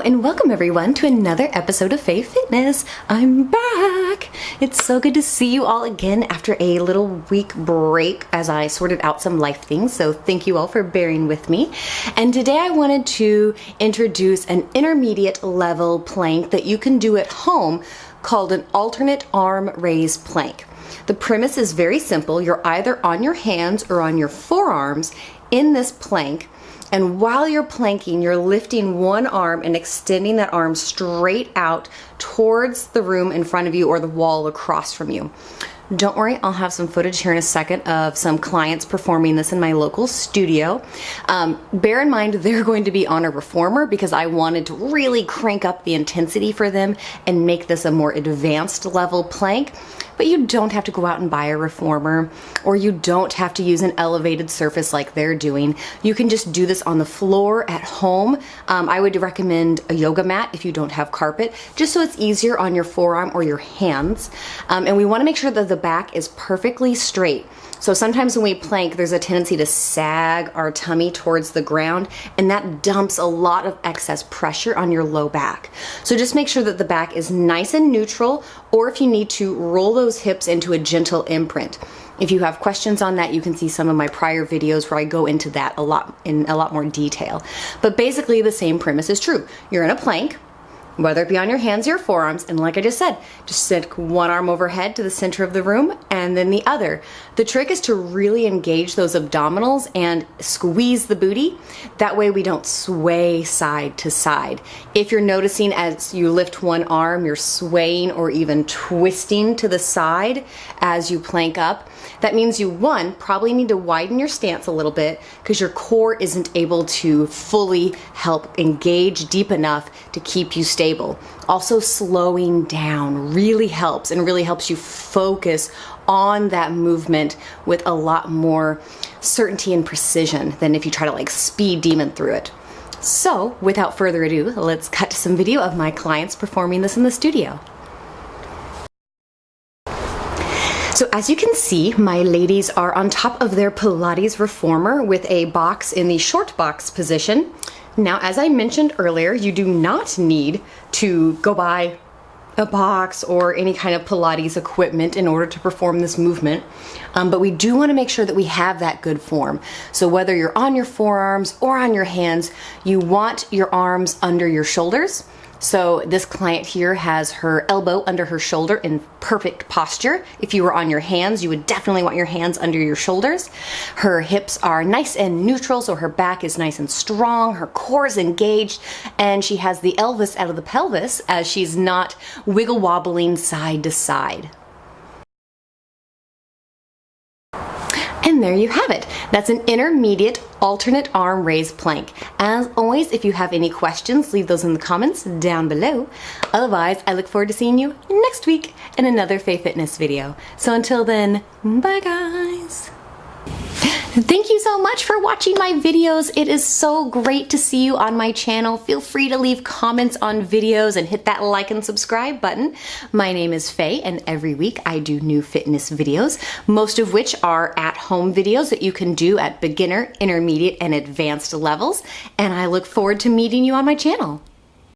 and welcome everyone to another episode of Fey Fitness. I'm back. It's so good to see you all again after a little week break as I sorted out some life things, so thank you all for bearing with me. And today I wanted to introduce an intermediate level plank that you can do at home called an alternate arm raise plank. The premise is very simple. You're either on your hands or on your forearms in this plank. And while you're planking, you're lifting one arm and extending that arm straight out towards the room in front of you or the wall across from you. Don't worry, I'll have some footage here in a second of some clients performing this in my local studio. Bear in mind, they're going to be on a reformer because I wanted to really crank up the intensity for them and make this a more advanced level plank. But you don't have to go out and buy a reformer, or you don't have to use an elevated surface like they're doing. You can just do this on the floor at home. I would recommend a yoga mat if you don't have carpet, just so it's easier on your forearm or your hands. And we want to make sure that the back is perfectly straight. So sometimes when we plank, there's a tendency to sag our tummy towards the ground, and that dumps a lot of excess pressure on your low back. So just make sure that the back is nice and neutral, or if you need to, roll those hips into a gentle imprint. If you have questions on that, you can see some of my prior videos where I go into that in a lot more detail. But basically the same premise is true. You're in a plank, whether it be on your hands or your forearms, and like I just said, just stick one arm overhead to the center of the room and then the other. The trick is to really engage those abdominals and squeeze the booty. That way we don't sway side to side. If you're noticing as you lift one arm, you're swaying or even twisting to the side as you plank up, that means you, one, probably need to widen your stance a little bit because your core isn't able to fully help engage deep enough to keep you stable. Also, slowing down really helps and really helps you focus on that movement with a lot more certainty and precision than if you try to like speed demon through it. So without further ado, let's cut to some video of my clients performing this in the studio. So as you can see, my ladies are on top of their Pilates reformer with a box in the short box position. Now, as I mentioned earlier, you do not need to go buy a box or any kind of Pilates equipment in order to perform this movement, but we do want to make sure that we have that good form. So whether you're on your forearms or on your hands, you want your arms under your shoulders. So this client here has her elbow under her shoulder in perfect posture. If you were on your hands, you would definitely want your hands under your shoulders. Her hips are nice and neutral, so her back is nice and strong, her core is engaged, and she has the Elvis out of the pelvis as she's not wiggle wobbling side to side. And there you have it. That's an intermediate alternate arm raise plank. As always, if you have any questions, leave those in the comments down below. Otherwise, I look forward to seeing you next week in another Fey Fitness video. So until then, bye guys. Thank you so much for watching my videos. It is so great to see you on my channel. Feel free to leave comments on videos and hit that like and subscribe button. My name is Fey, and every week I do new fitness videos, most of which are at-home videos that you can do at beginner, intermediate, and advanced levels. And I look forward to meeting you on my channel.